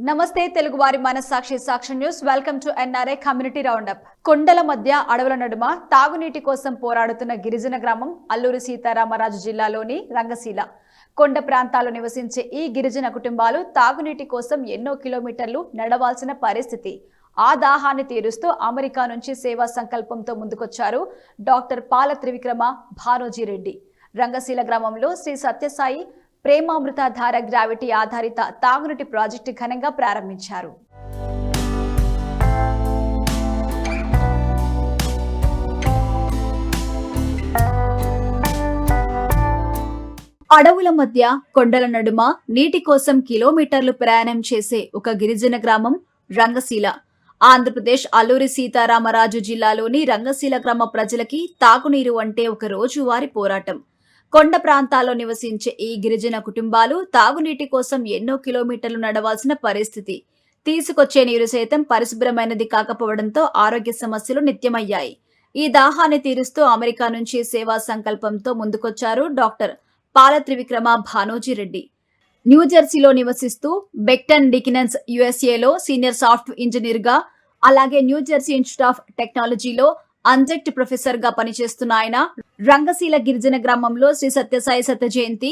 నమస్తే తెలుగువారి మనస్సాక్షి Sakshi news welcome to NRI community roundup. కొండల మధ్య అడవుల నడుమ తాగునీటి కోసం పోరాడుతున్న గిరిజన గ్రామం అల్లూరి సీతారామరాజు జిల్లాలోని రంగశీల. కొండ ప్రాంతాల్లో నివసించే ఈ గిరిజన కుటుంబాలు తాగునీటి కోసం ఎన్నో కిలోమీటర్లు నడవాల్సిన పరిస్థితి. ఆ దాహాన్ని తీరుస్తూ అమెరికా నుంచి సేవా సంకల్పంతో ముందుకొచ్చారు డాక్టర్ పాల త్రివిక్రమ భానోజీరెడ్డి. రంగశీల గ్రామంలో శ్రీ సత్యసాయి ప్రేమామృతధార గ్రావిటీ ఆధారిత తాగునీటి ప్రాజెక్టు ఘనంగా ప్రారంభించారు. అడవుల మధ్య కొండల నడుమ నీటి కోసం కిలోమీటర్లు ప్రయాణం చేసే ఒక గిరిజన గ్రామం రంగశీల. ఆంధ్రప్రదేశ్ అల్లూరి సీతారామరాజు జిల్లాలోని రంగశీల గ్రామ ప్రజలకి తాగునీరు అంటే ఒక రోజువారీ పోరాటం. కొండ ప్రాంతాల్లో నివసించే ఈ గిరిజన కుటుంబాలు తాగునీటి కోసం ఎన్నో కిలోమీటర్లు నడవాల్సిన పరిస్థితి. తీసుకొచ్చే నీరు సైతం పరిశుభ్రమైనది కాకపోవడంతో ఆరోగ్య సమస్యలు నిత్యమయ్యాయి. ఈ దాహాన్ని తీరుస్తూ అమెరికా నుంచి సేవా సంకల్పంతో ముందుకొచ్చారు డాక్టర్ పాల త్రివిక్రమ భానోజీరెడ్డి. న్యూజెర్సీలో నివసిస్తూ బెక్టన్ డికినెన్స్ యుఎస్ఏలో సీనియర్ సాఫ్ట్వేర్ ఇంజనీర్ గా, అలాగే న్యూజెర్సీ ఇన్స్టిట్యూట్ ఆఫ్ టెక్నాలజీలో అడ్జంక్ట్ ప్రొఫెసర్ గా పనిచేస్తున్న ఆయన రంగశీల గిరిజన గ్రామంలో శ్రీ సత్యసాయి శత జయంతి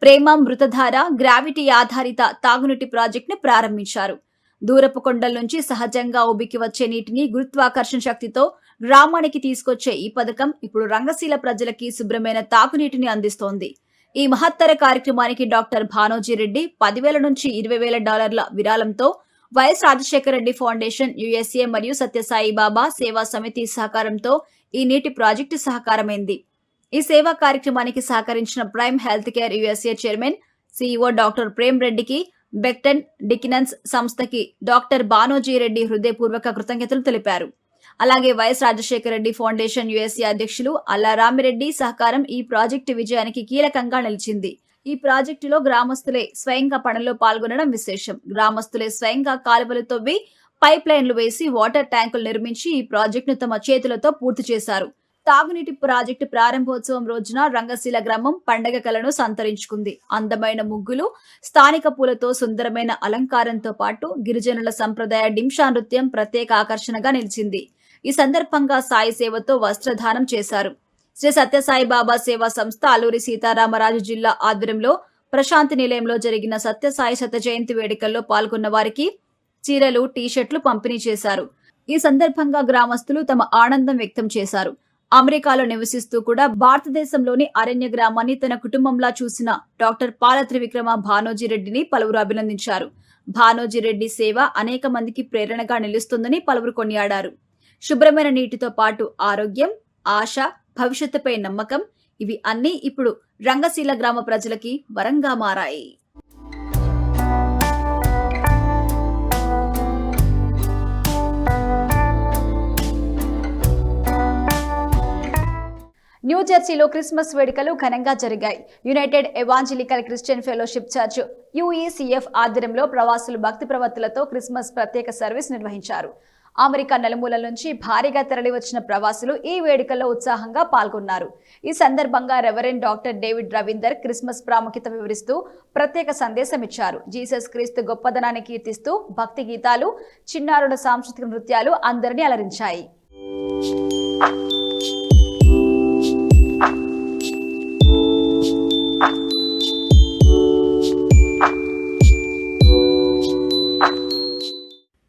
ప్రేమామృతధార గ్రావిటీ ఆధారిత తాగునీటి ప్రాజెక్ట్ ను ప్రారంభించారు. దూరపు కొండల నుంచి సహజంగా ఉబికి వచ్చే నీటిని గురుత్వాకర్షణ శక్తితో గ్రామానికి తీసుకొచ్చే ఈ పథకం ఇప్పుడు రంగశీల ప్రజలకి శుభ్రమైన తాగునీటిని అందిస్తోంది. ఈ మహత్తర కార్యక్రమానికి డాక్టర్ భానోజీరెడ్డి 10,000 నుంచి $20,000 విరాళంతో YS Rajasekhara Reddy foundation USA మరియు సత్యసాయి బాబా సేవా సమితి సహకారంతో ఈ నీటి ప్రాజెక్టు సహకారమైంది. ఈ సేవా కార్యక్రమానికి సహకరించిన prime health care USA chairman CEO doctor Prem రెడ్డికి, బెక్టన్ డికినెన్స్ సంస్థకి డాక్టర్ భానోజీరెడ్డి హృదయపూర్వక కృతజ్ఞతలు తెలిపారు. అలాగే YS Rajasekhara Reddy foundation USA అధ్యక్షులు అల్లారామిరెడ్డి సహకారం ఈ ప్రాజెక్టు విజయానికి కీలకంగా నిలిచింది. ఈ ప్రాజెక్టులో గ్రామస్తులే స్వయంగా పనుల్లో పాల్గొనడం విశేషం. గ్రామస్తులే స్వయంగా కాలువలు తవ్వి పైప్ లైన్లు వేసి వాటర్ ట్యాంకులు నిర్మించి ఈ ప్రాజెక్టును తమ చేతులతో పూర్తి చేశారు. తాగునీటి ప్రాజెక్టు ప్రారంభోత్సవం రోజున రంగశీల గ్రామం పండగ కలను సంతరించుకుంది. అందమైన ముగ్గులు, స్థానిక పూలతో సుందరమైన అలంకారంతో పాటు గిరిజనుల సంప్రదాయ డింషా నృత్యం ప్రత్యేక ఆకర్షణగా నిలిచింది. ఈ సందర్భంగా సాయి సేవతో వస్త్రదానం చేశారు. శ్రీ సత్యసాయి బాబా సేవా సంస్థ అల్లూరి సీతారామరాజు జిల్లా ఆధ్వర్యంలో ప్రశాంతి నిలయంలో జరిగిన సత్యసాయి శత జయంతి వేడుకల్లో పాల్గొన్న వారికి చీరలు, టీషర్ట్లు పంపిణీ చేశారు. ఈ సందర్భంగా గ్రామస్తులు తమ ఆనందం వ్యక్తం చేశారు. అమెరికాలో నివసిస్తూ కూడా భారతదేశంలోని అరణ్య గ్రామాన్ని తన కుటుంబంలా చూసిన డాక్టర్ పాల త్రివిక్రమ భానోజీరెడ్డిని పలువురు అభినందించారు. భానోజీరెడ్డి సేవ అనేక మందికి ప్రేరణగా నిలుస్తుందని పలువురు కొనియాడారు. శుభ్రమైన నీటితో పాటు ఆరోగ్యం, ఆశ, భవిష్యత్తుపై నమ్మకం ఇవి అన్నీ ఇప్పుడు రంగశీల గ్రామ ప్రజలకి వరంగా మారాయి. న్యూజెర్సీలో క్రిస్మస్ వేడుకలు ఘనంగా జరిగాయి. United Evangelical Christian fellowship church UECF ఆధ్వర్యంలో ప్రవాసులు భక్తి ప్రవక్తలతో క్రిస్మస్ ప్రత్యేక సర్వీస్ నిర్వహించారు. అమెరికా నలుమూలల నుంచి భారీగా తరలివచ్చిన ప్రవాసులు ఈ వేడుకల్లో ఉత్సాహంగా పాల్గొన్నారు. ఈ సందర్భంగా reverend doctor David Ravinder Christmas ప్రాముఖ్యత వివరిస్తూ ప్రత్యేక సందేశం ఇచ్చారు. జీసస్ క్రీస్తు గొప్పదనాన్ని కీర్తిస్తూ భక్తి గీతాలు, చిన్నారుల సాంస్కృతిక నృత్యాలు అందరినీ అలరించాయి.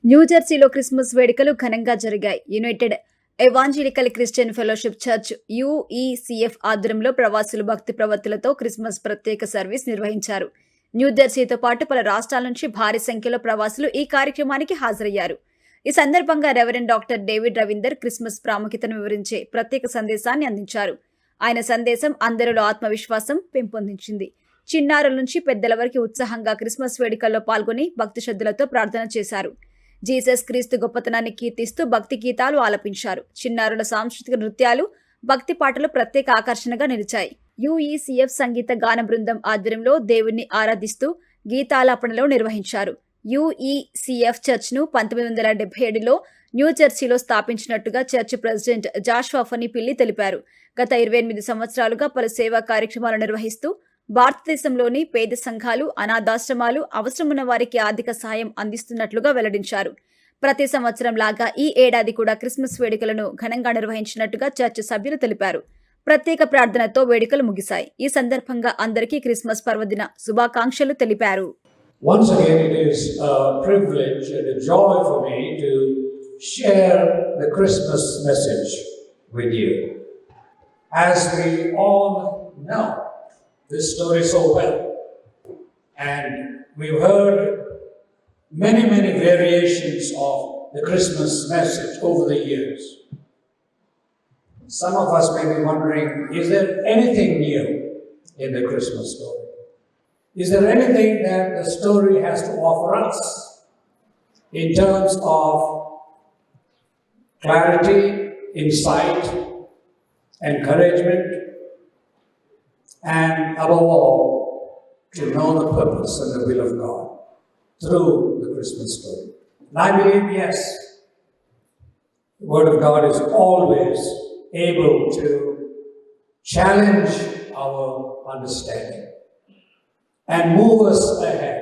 న్యూజెర్సీలో క్రిస్మస్ వేడుకలు ఘనంగా జరిగాయి. United Evangelical Christian fellowship church UECF ఆధ్వర్యంలో ప్రవాసులు భక్తి ప్రవక్తలతో క్రిస్మస్ ప్రత్యేక సర్వీస్ నిర్వహించారు. న్యూజెర్సీతో పాటు పలు రాష్ట్రాల నుంచి భారీ సంఖ్యలో ప్రవాసులు ఈ కార్యక్రమానికి హాజరయ్యారు. ఈ సందర్భంగా reverend doctor David Ravinder Christmas ప్రాముఖ్యతను వివరించే ప్రత్యేక సందేశాన్ని అందించారు. ఆయన సందేశం అందరిలో ఆత్మవిశ్వాసం పెంపొందించింది. చిన్నారుల నుంచి పెద్దల వరకు ఉత్సాహంగా క్రిస్మస్ వేడుకల్లో పాల్గొని భక్తి శ్రద్ధలతో ప్రార్థన చేశారు. జీసస్ క్రీస్తు గొప్పతనాన్ని కీర్తిస్తూ భక్తి గీతాలు ఆలపించారు. చిన్నారుల సాంస్కృతిక నృత్యాలు, భక్తి పాటలు ప్రత్యేక ఆకర్షణగా నిలిచాయి. యుఈసిఎఫ్ సంగీత గాన బృందం ఆధ్వర్యంలో దేవుణ్ణి ఆరాధిస్తూ గీతాలాపనలు నిర్వహించారు. యుఈసిఎఫ్ చర్చ్ ను 1977లో న్యూజెర్సీలో స్థాపించినట్టుగా చర్చ్ ప్రెసిడెంట్ జాషువా ఫనీ పిల్లి తెలిపారు. గత 28 సంవత్సరాలుగా పలు సేవా కార్యక్రమాలు నిర్వహిస్తూ భారతదేశంలోని పేద సంఘాలు, అనాథాశ్రమాలు అవసరమున్న వారికి ఆర్థిక సహాయం అందిస్తున్నట్లుగా వెల్లడించారు. ప్రతి సంవత్సరం లాగా ఈ ఏడాది కూడా క్రిస్మస్ వేడుకలను ఘనంగా నిర్వహించినట్టుగా చర్చ్ సభ్యులు తెలిపారు. ప్రత్యేక ప్రార్థనతో వేడుకలు ముగిశాయి. ఈ సందర్భంగా అందరికీ క్రిస్మస్ పర్వదిన శుభాకాంక్షలు తెలిపారు. Once again, it is a privilege and a joy for me to share the Christmas message with you. As we all know this story so well, and we've heard many variations of the Christmas message over the years. Some of us may be wondering, is there anything new in the Christmas story? Is there anything that the story has to offer us in terms of clarity, insight, encouragement, and above all, to know the purpose and the will of God through the Christmas story? And I believe, yes, the Word of God is always able to challenge our understanding and move us ahead.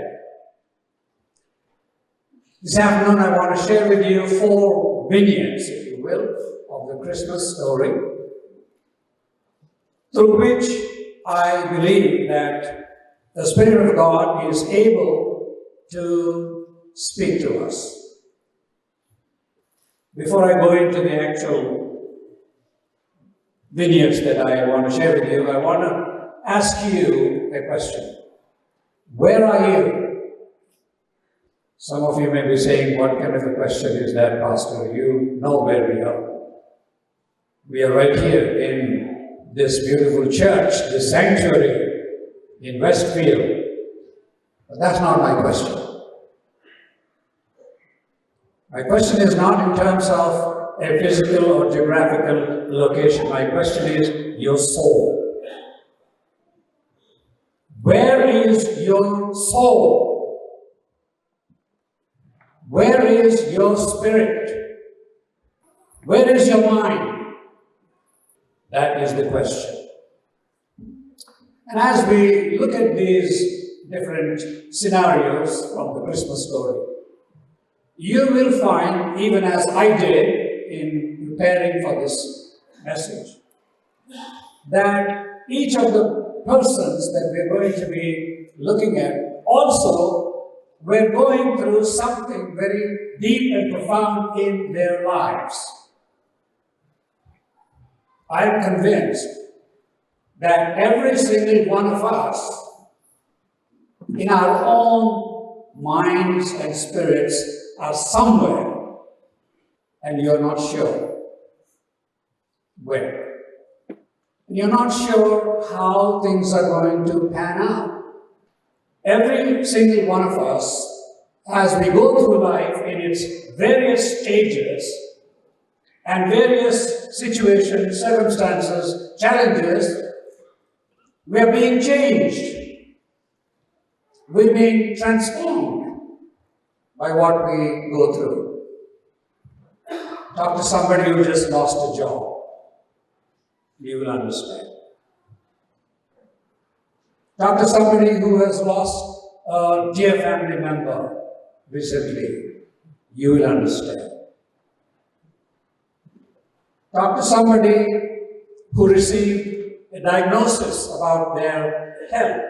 This afternoon, I want to share with you 4 vignettes, if you will, of the Christmas story, through which I believe that the Spirit of God is able to speak to us. Before I go into the actual vignettes that I want to share with you, I want to ask you a question. Where are you? Some of you may be saying, what kind of a question is that, Pastor? You know where we are. We are right here in this beautiful church, this sanctuary in Westfield. But that's not my question. My question is not in terms of a physical or geographical location. My question is your soul. Where is your soul? Where is your spirit? Where is your mind? That is the question. And as we look at these different scenarios from the Christmas story, you will find, even as I did in preparing for this message, that each of the persons that we're going to be looking at also were going through something very deep and profound in their lives. I'm convinced that every single one of us, in our own minds and spirits, are somewhere, and you're not sure where. You're not sure how things are going to pan out. Every single one of us, as we go through life in its various stages and various situations, circumstances, challenges, we are being changed. We're being transformed by what we go through. Talk to somebody who just lost a job. You will understand. Talk to somebody who has lost a dear family member recently. You will understand. Talk to somebody who received a diagnosis about their health.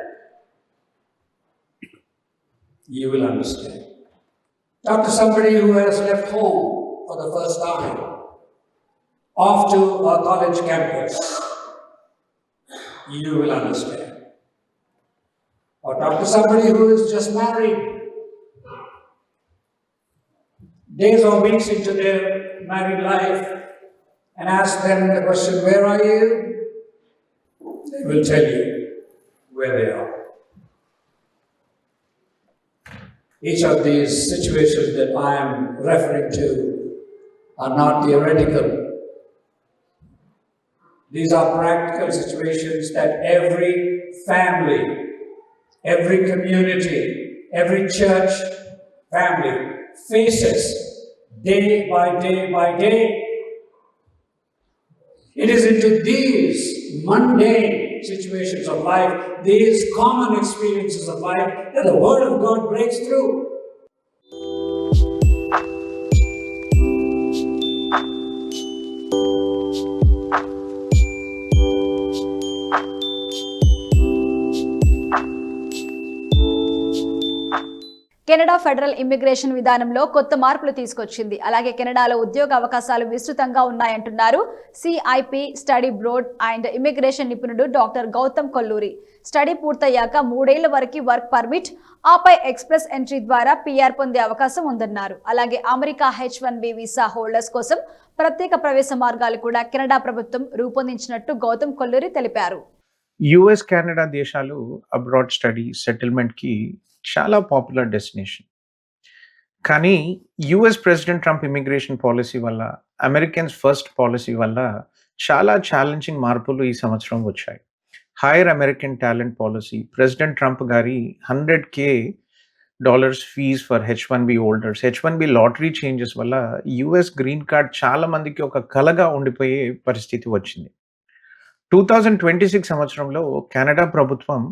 You will understand. Talk to somebody who has left home for the first time, off to a college campus. You will understand. Or talk to somebody who is just married, days or weeks into their married life, and ask them the question, where are you? They will tell you where they are. Each of these situations that I am referring to are not theoretical. These are practical situations that every family, every community, every church family faces day by day by day. It is into these mundane situations of life, these common experiences of life, that the Word of God breaks through. Canada federal immigration విధానంలో కొత్త మార్పులు తీసుకొచ్చింది. అలాగే కెనడాలో ఉద్యోగ అవకాశాలు విస్తృతంగా ఉన్నాయంటున్నారు CIP study abroad and immigration నిపుణుడు డాక్టర్ గౌతమ్ కొల్లూరి. స్టడీ పూర్తయ్యాక 3 ఏళ్ల వరకు వర్క్ పర్మిట్, ఆపై ఎక్స్ప్రెస్ ఎంట్రీ ద్వారా పిఆర్ పొందే అవకాశం ఉందన్నారు. అలాగే అమెరికా H1B వీసా హోల్డర్స్ కోసం ప్రత్యేక ప్రవేశ మార్గాలు కూడా కెనడా ప్రభుత్వం రూపొందించినట్టు గౌతమ్ కొల్లూరి తెలిపారు. యుఎస్ కెనడా దేశాలు అబ్రాడ్ స్టడీ సెటిల్మెంట్కి చాలా పాపులర్ డెస్టినేషన్. కానీ US president Trump immigration policy వల్ల, అమెరికన్స్ ఫస్ట్ పాలసీ వల్ల చాలా ఛాలెంజింగ్ మార్పులు ఈ సంవత్సరం వచ్చాయి. Higher American talent policy, president Trump గారి $100,000 fees for H1B holders, H1B lottery changes వల్ల యుఎస్ గ్రీన్ కార్డ్ చాలా మందికి ఒక కలగా ఉండిపోయే పరిస్థితి వచ్చింది. 2026 సంవత్సరంలో కెనడా ప్రభుత్వం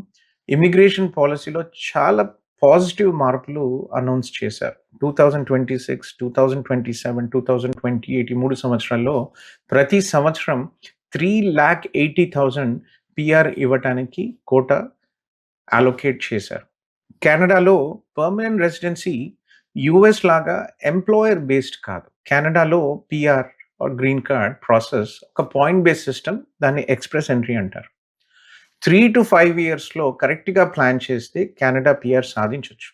ఇమిగ్రేషన్ పాలసీలో చాలా పాజిటివ్ మార్పులు అనౌన్స్ చేశారు. 2026, 2027, 2028 ఈ 3 సంవత్సరాల్లో ప్రతి సంవత్సరం 3,80,000 పిఆర్ ఇవ్వటానికి కోటా అలొకేట్ చేశారు. కెనడాలో పర్మనెంట్ రెసిడెన్సీ యుఎస్ లాగా ఎంప్లాయర్ బేస్డ్ కాదు. కెనడాలో PR or green card process ఒక పాయింట్ బేస్డ్ సిస్టమ్, దాన్ని ఎక్స్ప్రెస్ ఎంట్రీ అంటారు. 3 to 5 ఇయర్స్లో కరెక్ట్గా ప్లాన్ చేస్తే కెనడా పిఆర్ సాధించవచ్చు.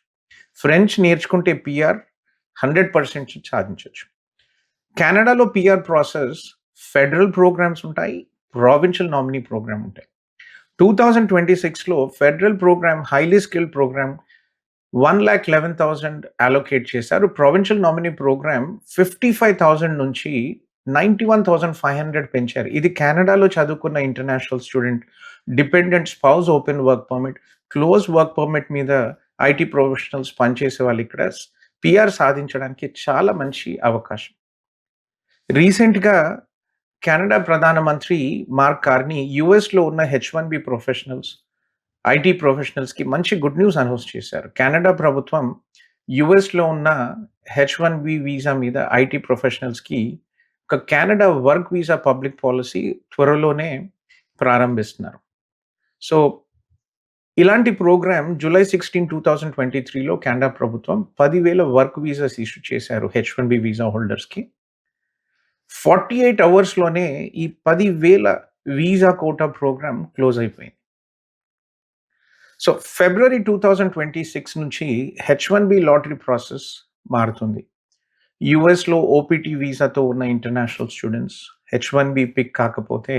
ఫ్రెంచ్ నేర్చుకుంటే పిఆర్ 100% సాధించవచ్చు. కెనడాలో పిఆర్ ప్రాసెస్ ఫెడరల్ ప్రోగ్రామ్స్ ఉంటాయి, ప్రావిన్షియల్ నామినీ ప్రోగ్రామ్ ఉంటాయి. 2026లో federal program, highly skilled program 1,11,000 allocate చేశారు. ప్రావిన్షియల్ నామినీ ప్రోగ్రామ్ 55,000 నుంచి 91,500 పెంచారు. ఇది కెనడాలో చదువుకున్న international student, dependent spouse open work permit, close work permit మీద ఐటీ ప్రొఫెషనల్స్ పనిచేసే వాళ్ళు ఇక్కడ పిఆర్ సాధించడానికి చాలా మంచి అవకాశం. రీసెంట్గా కెనడా ప్రధానమంత్రి మార్క్ కార్నీ యుఎస్లో ఉన్న H1B ప్రొఫెషనల్స్, ఐటీ ప్రొఫెషనల్స్కి మంచి గుడ్ న్యూస్ అనౌన్స్ చేశారు. కెనడా ప్రభుత్వం యుఎస్లో ఉన్న H1B వీసా మీద ఐటీ ప్రొఫెషనల్స్కి ఒక Canada work visa public policy త్వరలోనే ప్రారంభిస్తున్నారు. సో ఇలాంటి ప్రోగ్రామ్ July 16, 2023లో కెనడా ప్రభుత్వం 10,000 వర్క్ వీసాస్ ఇష్యూ చేశారు H1B వీసా హోల్డర్స్కి. 48 అవర్స్లోనే ఈ 10,000 వీసా కోటా ప్రోగ్రామ్ క్లోజ్ అయిపోయింది. సో February 2026 నుంచి H1B లాటరీ ప్రాసెస్ మారుతుంది. యుఎస్లో ఓపీటీ వీసాతో ఉన్న ఇంటర్నేషనల్ స్టూడెంట్స్ H1B పిక్ కాకపోతే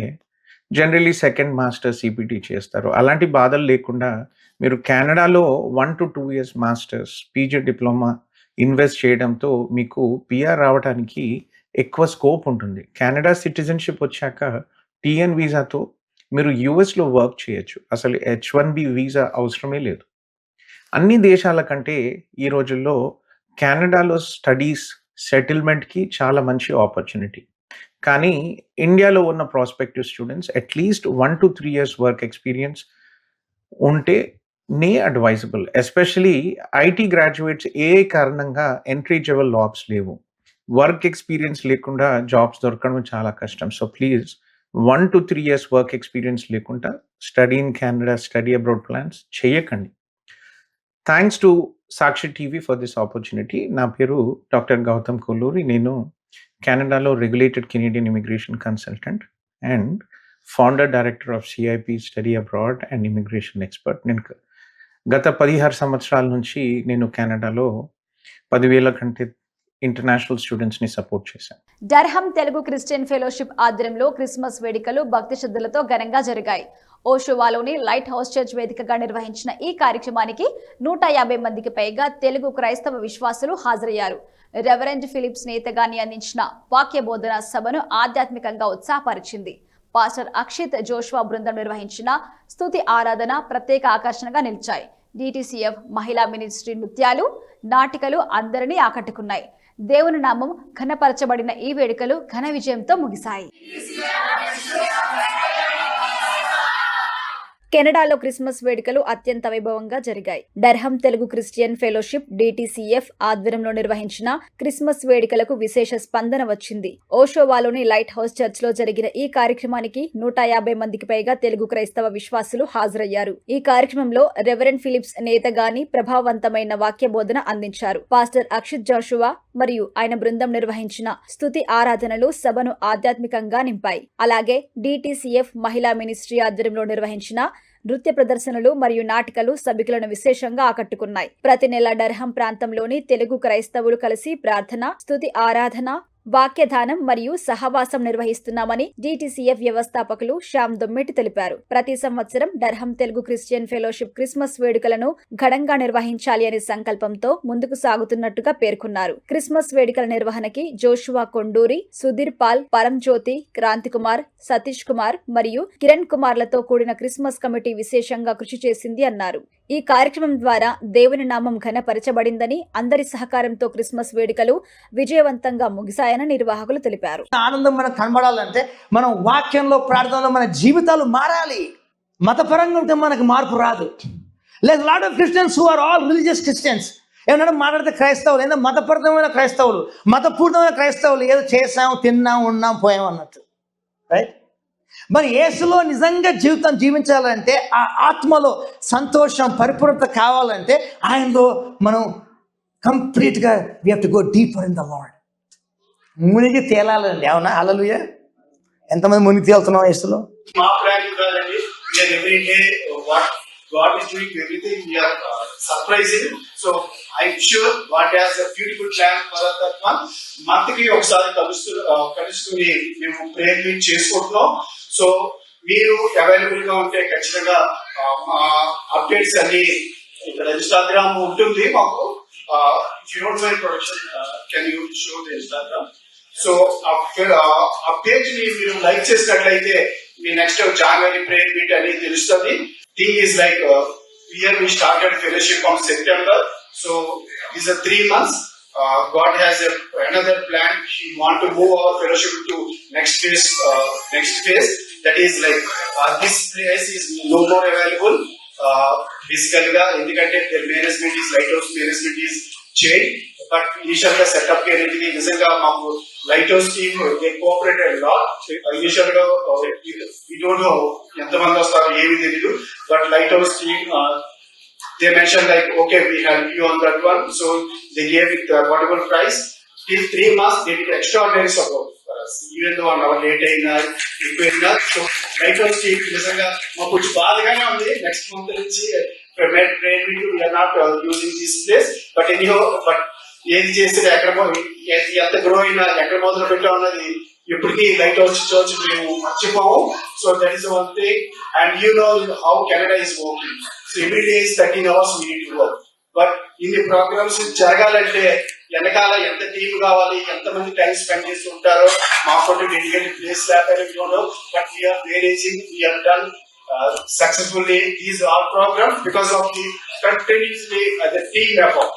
జనరలీ సెకండ్ మాస్టర్స్ సిపిటీ చేస్తారు. అలాంటి బాధలు లేకుండా మీరు కెనడాలో 1 to 2 years masters, PG diploma invest చేయడంతో మీకు పిఆర్ రావడానికి ఎక్కువ స్కోప్ ఉంటుంది. కెనడా సిటిజన్షిప్ వచ్చాక టీఎన్ వీసాతో మీరు యుఎస్లో వర్క్ చేయొచ్చు. అసలు H1B వీసా అవసరమే లేదు. అన్ని దేశాల కంటే ఈ రోజుల్లో కెనడాలో స్టడీస్ సెటిల్మెంట్కి చాలా మంచి ఆపర్చునిటీ. కానీ ఇండియాలో ఉన్న prospective students at least 1 to 3 years work experience ఉంటే నే అడ్వైజబుల్. ఎస్పెషలీ ఐటీ గ్రాడ్యుయేట్స్ ఏ కారణంగా ఎంట్రీ లెవెల్ జాబ్స్ లేవు. వర్క్ ఎక్స్పీరియన్స్ లేకుండా జాబ్స్ దొరకడం చాలా కష్టం. So please 1 to 3 years work experience లేకుండా study in Canada, study abroad plans చేయకండి. Thanks to Sakshi TV for this opportunity. నా పేరు డాక్టర్ గౌతమ్ కొల్లూరి. నేను కెనడాలో regulated Canadian immigration consultant and founder director of CIP study abroad and immigration expert. నేను గత 16 సంవత్సరాల నుంచి నేను కెనడాలో 10,000 కంటే ఇంటర్నేషనల్ స్టూడెంట్స్ని సపోర్ట్ చేశాను. డర్హమ్ తెలుగు క్రిస్టియన్ ఫెలోషిప్ ఆధ్వర్యంలో క్రిస్మస్ వేడుకలు భక్తి శ్రద్ధలతో ఘనంగా జరిగాయి. ఓషోవాలోని లైట్ హౌస్ చర్చ్ వేదికగా నిర్వహించిన ఈ కార్యక్రమానికి 150 మందికి పైగా తెలుగు క్రైస్తవ విశ్వాసులు హాజరయ్యారు. రెవరెండ్ ఫిలిప్స్ నేతగాని అందించిన వాక్య బోధన సభను ఆధ్యాత్మికంగా ఉత్సాహపరిచింది. పాస్టర్ అక్షిత్ జోష్వా బృందం నిర్వహించిన స్తుతి ఆరాధన ప్రత్యేక ఆకర్షణగా నిలిచాయి. DTCF మహిళా మినిస్ట్రీ నృత్యాలు, నాటికలు అందరినీ ఆకట్టుకున్నాయి. దేవుని నామం ఘనపరచబడిన ఈ వేడుకలు ఘన విజయంతో ముగిశాయి. కెనడాలో క్రిస్మస్ వేడుకలు అత్యంత వైభవంగా జరిగాయి. డర్హం తెలుగు క్రిస్టియన్ ఫెలోషిప్ DTCF ఆధ్వర్యంలో నిర్వహించిన క్రిస్మస్ వేడుకలకు విశేష స్పందన వచ్చింది. ఓషోవాలోని లైట్ హౌస్ చర్చ్లో జరిగిన ఈ కార్యక్రమానికి 150 మందికి పైగా తెలుగు క్రైస్తవ విశ్వాసులు హాజరయ్యారు. ఈ కార్యక్రమంలో రెవరెండ్ ఫిలిప్స్ నేతగాని ప్రభావవంతమైన వాక్య బోధన అందించారు. పాస్టర్ అక్షిత్ జాషువా మరియు ఆయన బృందం నిర్వహించిన స్తుతి ఆరాధనలు సభను ఆధ్యాత్మికంగా నింపాయి. అలాగే DTCF మహిళా మినిస్ట్రీ ఆధ్వర్యంలో నిర్వహించిన నృత్య ప్రదర్శనలు మరియు నాటికలు సభికులను విశేషంగా ఆకట్టుకున్నాయి. ప్రతి నెల డర్హం ప్రాంతంలోని తెలుగు క్రైస్తవులు కలిసి ప్రార్థన, స్తుతి ఆరాధన, వాక్యదానం మరియు సహవాసం నిర్వహిస్తున్నామని DTCF వ్యవస్థాపకులు శ్యామ్ దొమ్మెటి తెలిపారు. ప్రతి సంవత్సరం డర్హం తెలుగు క్రిస్టియన్ ఫెలోషిప్ క్రిస్మస్ వేడుకలను ఘనంగా నిర్వహించాలి అనే సంకల్పంతో ముందుకు సాగుతున్నట్టుగా పేర్కొన్నారు. క్రిస్మస్ వేడుకల నిర్వహణకి జోషువా కొండూరి, సుధీర్ పాల్, పరంజ్యోతి, క్రాంతి కుమార్, సతీష్ కుమార్ మరియు కిరణ్ కుమార్లతో కూడిన క్రిస్మస్ కమిటీ విశేషంగా కృషి చేసింది అన్నారు. ఈ కార్యక్రమం ద్వారా దేవుని నామం ఘనపరచబడిందని, అందరి సహకారంతో క్రిస్మస్ వేడుకలు విజయవంతంగా ముగిశాయని నిర్వాహకులు తెలిపారు. ఆనందం మనకు కనబడాలంటే మనం వాక్యంలో, ప్రార్థనలో మన జీవితాలు మారాలి. మతపరంగా ఉంటే మనకు మార్పు రాదు. లేదు, lot of Christians who are all religious Christians ఏమన్నా మాట్లాడితే క్రైస్తవులు, ఏదో మతపరమైన క్రైస్తవులు, మతపూర్ణమైన క్రైస్తవులు, ఏదో చేసాం, తిన్నాం, ఉన్నాం, పోయాం అన్నట్టు. రైట్? మరి యేసులో నిజంగా జీవితం జీవించాలంటే, ఆ ఆత్మలో సంతోషం, పరిపూర్ణత కావాలంటే ఆయనలో మనం కంప్లీట్గా we have to go deeper in the lord. మునిగి తేలాలండి. అవునా? హల్లెలూయా. ఎంతమంది మునిగి తేలుతున్నాం యేసులో? మా ప్లాన్ కాదండి. We're every day what God is doing everything we're surprising. So I'm sure what has a beautiful plan for that one. Month కి ఒకసారి కలుసుకుని మేము ప్రేయర్ మీట్ చేసుకుంటున్నాం. సో మీరు అవైలబుల్ గా ఉంటే ఖచ్చితంగా మా అప్డేట్స్ అన్ని ఇక్కడ ఇన్స్టాగ్రామ్ ఉంటుంది మాకు. If you don't mind production can you show the Instagram. So ఆ పేజ్ ని మీరు లైక్ చేసినట్లయితే మీ నెక్స్ట్ జాన్వరి ప్రేయర్ మీట్ అనేది తెలుస్తుంది. Thing is like here we started fellowship on September. So it's 3 months. God has another plan. He want to move our fellowship to next phase. That is like this place is no more available. Basically, ఎందుకంటే their management is light house management is changed. But initial గా setup అనేది నిజంగా మాకు light house team they cooperated lot. Initial గా we don't know ఎంతమంది వస్తారు ఏమి తెలియదు. But light house team they mentioned like, okay, we help you on that one. So they gave it whatever price. Till 3 months, they did extraordinary support for us. Even though on our late అయినా so right now team నిజంగా మాకు కొంచెం బాధగానే ఉంది. Next month నుంచి we are not using this place. But anyhow, but ఏది చేస్తే ఎక్కడ ఎంత గ్రో అయినా ఎక్కడ మొదలు పెట్టాం అన్నది ఎప్పటికీ లైట్ హౌస్ చర్చ్ మేము మర్చిపోము. So that is one thing. And you know how Canada is working. So every day is 13 hours we need to work. But ఇన్ని ప్రోగ్రామ్స్ జరగాలంటే వెనకాల ఎంత టీమ్ కావాలి, ఎంతమంది టైం స్పెండ్ చేస్తూ ఉంటారో. మాకు డెడికేటెడ్ ప్లేస్ లేకపోతే but we're managing, we're done successfully these all programs because of the continuously the team effort.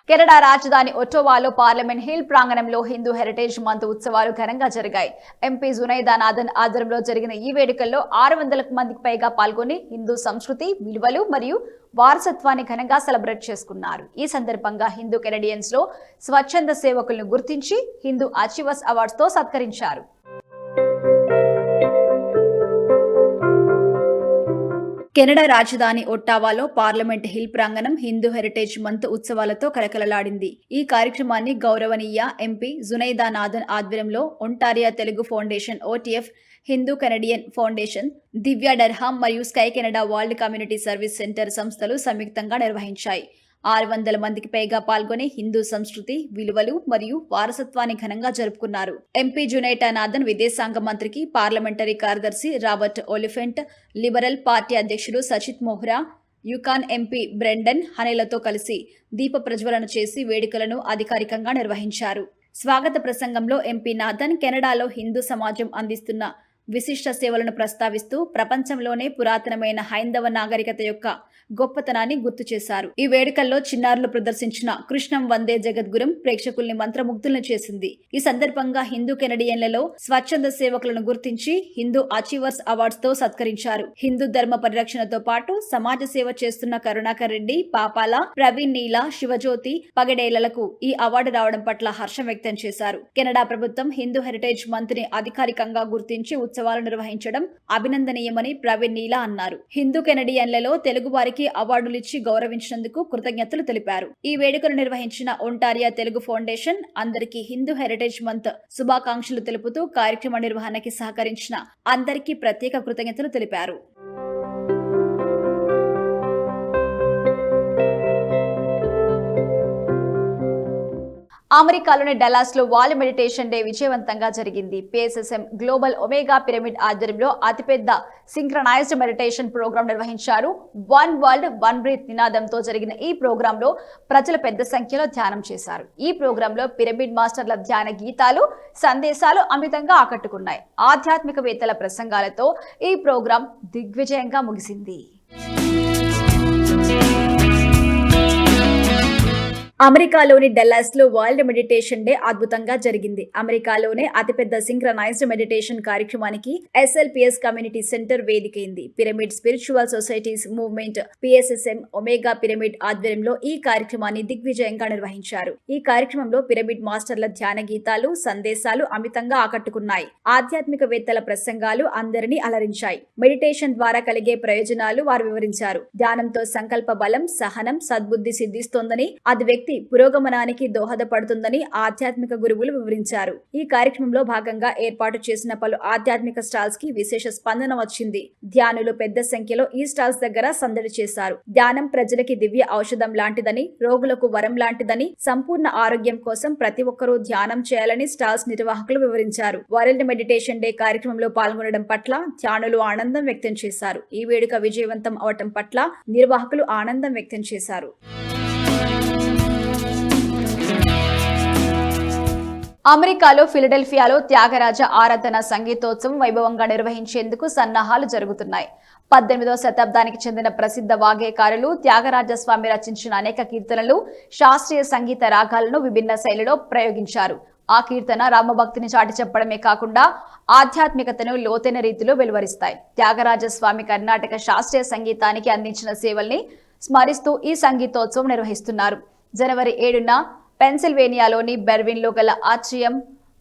Canada రాజధాని ఒట్టోవాలో పార్లమెంట్ హిల్ ప్రాంగణంలో హిందూ హెరిటేజ్ మంత్ ఉత్సవాలు ఘనంగా జరిగాయి. ఎంపీ జునైదా నాదన్ ఆధ్వర్యంలో జరిగిన ఈ వేడుకల్లో 600 మందికి పైగా పాల్గొని హిందూ సంస్కృతి, విలువలు మరియు వారసత్వాన్ని ఘనంగా సెలబ్రేట్ చేసుకున్నారు. ఈ సందర్భంగా హిందూ కెనడియన్స్ లో స్వచ్ఛంద సేవకులను గుర్తించి హిందూ అచీవర్స్ అవార్డ్స్ తో సత్కరించారు. కెనడా రాజధాని ఒట్టావాలో పార్లమెంట్ హిల్ ప్రాంగణం హిందూ హెరిటేజ్ మంత్ ఉత్సవాలతో కలకలలాడింది. ఈ కార్యక్రమాన్ని గౌరవనీయ ఎంపీ జునైదా నాదన్ ఆధ్వర్యంలో Ontario Telugu foundation, OTF, Hindu Canadian foundation, Divya Durham మరియు sky Canada world community service centre సంస్థలు సంయుక్తంగా నిర్వహించాయి. 600 మందికి పైగా పాల్గొని హిందూ సంస్కృతి, విలువలు మరియు వారసత్వాన్ని ఘనంగా జరుపుకున్నారు. ఎంపీ జునైదా నాదన్ విదేశాంగ మంత్రికి పార్లమెంటరీ కార్యదర్శి రాబర్ట్ ఒలిఫెంట్, లిబరల్ పార్టీ అధ్యక్షుడు సచిత్ మోహ్రా, యుకాన్ ఎంపీ బ్రెండన్ హనెలతో కలిసి దీప ప్రజ్వలన చేసి వేడుకలను అధికారికంగా నిర్వహించారు. స్వాగత ప్రసంగంలో ఎంపీ నాదన్ కెనడాలో హిందూ సమాజం అందిస్తున్న విశిష్ట సేవలను ప్రస్తావిస్తూ ప్రపంచంలోనే పురాతనమైన హైందవ నాగరికత యొక్క గొప్పతనాన్ని గుర్తు చేశారు. ఈ వేడుకల్లో చిన్నారులు ప్రదర్శించిన కృష్ణం వందే జగద్గురం ప్రేక్షకుల్ని మంత్రముగ్ధులను చేసింది. ఈ సందర్భంగా హిందూ కెనడియన్లలో స్వచ్ఛంద సేవకులను గుర్తించి హిందూ అచీవర్స్ అవార్డ్స్ తో సత్కరించారు. హిందూ ధర్మ పరిరక్షణతో పాటు సమాజ సేవ చేస్తున్న కరుణాకర్ రెడ్డి, పాపాల, ప్రవీణ్ నీల, శివజ్యోతి పగడేలలకు ఈ అవార్డు రావడం పట్ల హర్షం వ్యక్తం చేశారు. కెనడా ప్రభుత్వం హిందూ హెరిటేజ్ మంత్ ని అధికారికంగా గుర్తించి ఉత్సవాలు నిర్వహించడం అభినందనీయమని ప్రవీణ్ నీల అన్నారు. హిందూ కెనడియన్లలో తెలుగు వారికి అవార్డులిచ్చి గౌరవించినందుకు కృతజ్ఞతలు తెలిపారు. ఈ వేడుకను నిర్వహించిన ఒంటారియా తెలుగు ఫౌండేషన్ అందరికీ హిందూ హెరిటేజ్ మంత్ శుభాకాంక్షలు తెలుపుతూ కార్యక్రమ నిర్వహణకి సహకరించిన అందరికీ ప్రత్యేక కృతజ్ఞతలు తెలిపారు. అమెరికాలోని డల్లాస్ లో వరల్డ్ మెడిటేషన్ డే విజయవంతంగా జరిగింది. PSSM గ్లోబల్ ఒమేగా పిరమిడ్ ఆధ్వర్యంలో అతిపెద్ద సింక్రనైజ్డ్ మెడిటేషన్ ప్రోగ్రాం నిర్వహించారు. వన్ వరల్డ్ వన్ బ్రీత్ నినాదంతో జరిగిన ఈ ప్రోగ్రామ్ లో ప్రజలు పెద్ద సంఖ్యలో ధ్యానం చేశారు. ఈ ప్రోగ్రామ్ లో పిరమిడ్ మాస్టర్ల ధ్యాన గీతాలు, సందేశాలు అమితంగా ఆకట్టుకున్నాయి. ఆధ్యాత్మికవేత్తల ప్రసంగాలతో ఈ ప్రోగ్రాం దిగ్విజయంగా ముగిసింది. అమెరికాలోని డల్లాస్ లో వరల్డ్ మెడిటేషన్ డే అద్భుతంగా జరిగింది. అమెరికాలోనే అతిపెద్ద సింక్రనైజ్డ్ మెడిటేషన్ కార్యక్రమానికి SLPS కమ్యూనిటీ సెంటర్ వేదికైంది. Pyramid spiritual societies movement PSSM omega pyramid ఆధ్వర్యంలో ఈ కార్యక్రమాన్ని దిగ్విజయంగా నిర్వహించారు. ఈ కార్యక్రమంలో పిరమిడ్ మాస్టర్ల ధ్యాన గీతాలు, సందేశాలు అమితంగా ఆకట్టుకున్నాయి. ఆధ్యాత్మికవేత్తల ప్రసంగాలు అందరినీ అలరించాయి. మెడిటేషన్ ద్వారా కలిగే ప్రయోజనాలు వారు వివరించారు. ధ్యానంతో సంకల్ప బలం, సహనం, సద్బుద్ధి సిద్ధిస్తోందని, అది పురోగమనానికి దోహదపడుతుందని ఆధ్యాత్మిక గురువులు వివరించారు. ఈ కార్యక్రమంలో భాగంగా ఏర్పాటు చేసిన పలు ఆధ్యాత్మిక స్టాల్స్ కి విశేష స్పందన వచ్చింది. ధ్యానులు పెద్ద సంఖ్యలో ఈ స్టాల్స్ దగ్గర సందడి చేశారు. ధ్యానం ప్రజలకి దివ్య ఔషధం లాంటిదని, రోగులకు వరం లాంటిదని, సంపూర్ణ ఆరోగ్యం కోసం ప్రతి ఒక్కరూ ధ్యానం చేయాలని స్టాల్స్ నిర్వాహకులు వివరించారు. వరల్డ్ మెడిటేషన్ డే కార్యక్రమంలో పాల్గొనడం పట్ల ధ్యానులు ఆనందం వ్యక్తం చేశారు. ఈ వేడుక విజయవంతం అవటం పట్ల నిర్వాహకులు ఆనందం వ్యక్తం చేశారు. అమెరికాలో ఫిలడెల్ఫియాలో త్యాగరాజ ఆరాధన సంగీతోత్సవం వైభవంగా నిర్వహించేందుకు సన్నాహాలు జరుగుతున్నాయి. 18వ శతాబ్దానికి చెందిన ప్రసిద్ధ వాగ్గేయకారులు త్యాగరాజ స్వామి రచించిన అనేక కీర్తనలు, శాస్త్రీయ సంగీత రాగాలను విభిన్న శైలిలో ప్రయోగించారు. ఆ కీర్తన రామభక్తిని చాటి చెప్పడమే కాకుండా ఆధ్యాత్మికతను లోతైన రీతిలో వెలువరిస్తాయి. త్యాగరాజ స్వామి కర్ణాటక శాస్త్రీయ సంగీతానికి అందించిన సేవల్ని స్మరిస్తూ ఈ సంగీతోత్సవం నిర్వహిస్తున్నారు. జనవరి 7న పెన్సిల్వేనియాలోని బెర్విన్లో గల ఆర్చియం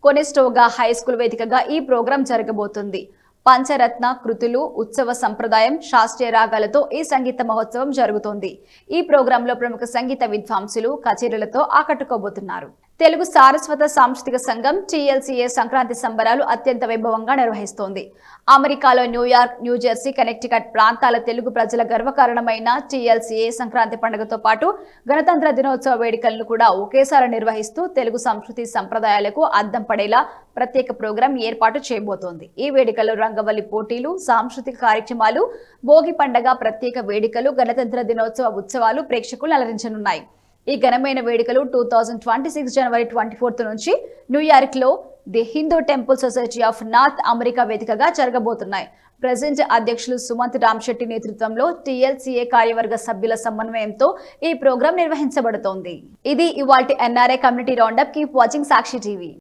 కొనెస్టోగా హై స్కూల్ వేదికగా ఈ ప్రోగ్రాం జరగబోతుంది. పంచరత్న కృతులు, ఉత్సవ సంప్రదాయం, శాస్త్రీయ రాగాలతో ఈ సంగీత మహోత్సవం జరుగుతోంది. ఈ ప్రోగ్రాంలో ప్రముఖ సంగీత విద్వాంసులు కచేరీలతో ఆకట్టుకోబోతున్నారు. తెలుగు సారస్వత సాంస్కృతిక సంఘం TLCA సంక్రాంతి సంబరాలు అత్యంత వైభవంగా నిర్వహిస్తోంది. అమెరికాలో న్యూయార్క్, న్యూజెర్సీ, కనెక్టికట్ ప్రాంతాల తెలుగు ప్రజల గర్వకారణమైన TLCA సంక్రాంతి పండుగతో పాటు గణతంత్ర దినోత్సవ వేడుకలను కూడా ఒకేసారి నిర్వహిస్తూ తెలుగు సంస్కృతి సంప్రదాయాలకు అద్దం పడేలా ప్రత్యేక ప్రోగ్రాం ఏర్పాటు చేయబోతోంది. ఈ వేడుకల్లో రంగవల్లి పోటీలు, సాంస్కృతిక కార్యక్రమాలు, భోగి పండగ ప్రత్యేక వేడుకలు, గణతంత్ర దినోత్సవ ఉత్సవాలు ప్రేక్షకులను అలరించనున్నాయి. ఈ ఘనమైన వేడుకలు 2026 జనవరి 24 నుంచి న్యూయార్క్ లో the Hindu temple society of north America వేదికగా జరగబోతున్నాయి. ప్రెసిడెంట్ అధ్యక్షులు సుమంత్ రామ్శెట్టి నేతృత్వంలో TLCA కార్యవర్గ సభ్యుల సమన్వయంతో ఈ ప్రోగ్రాం నిర్వహించబడుతోంది. ఇది ఇవాల్టి NRI community roundup. Keep watching Sakshi TV.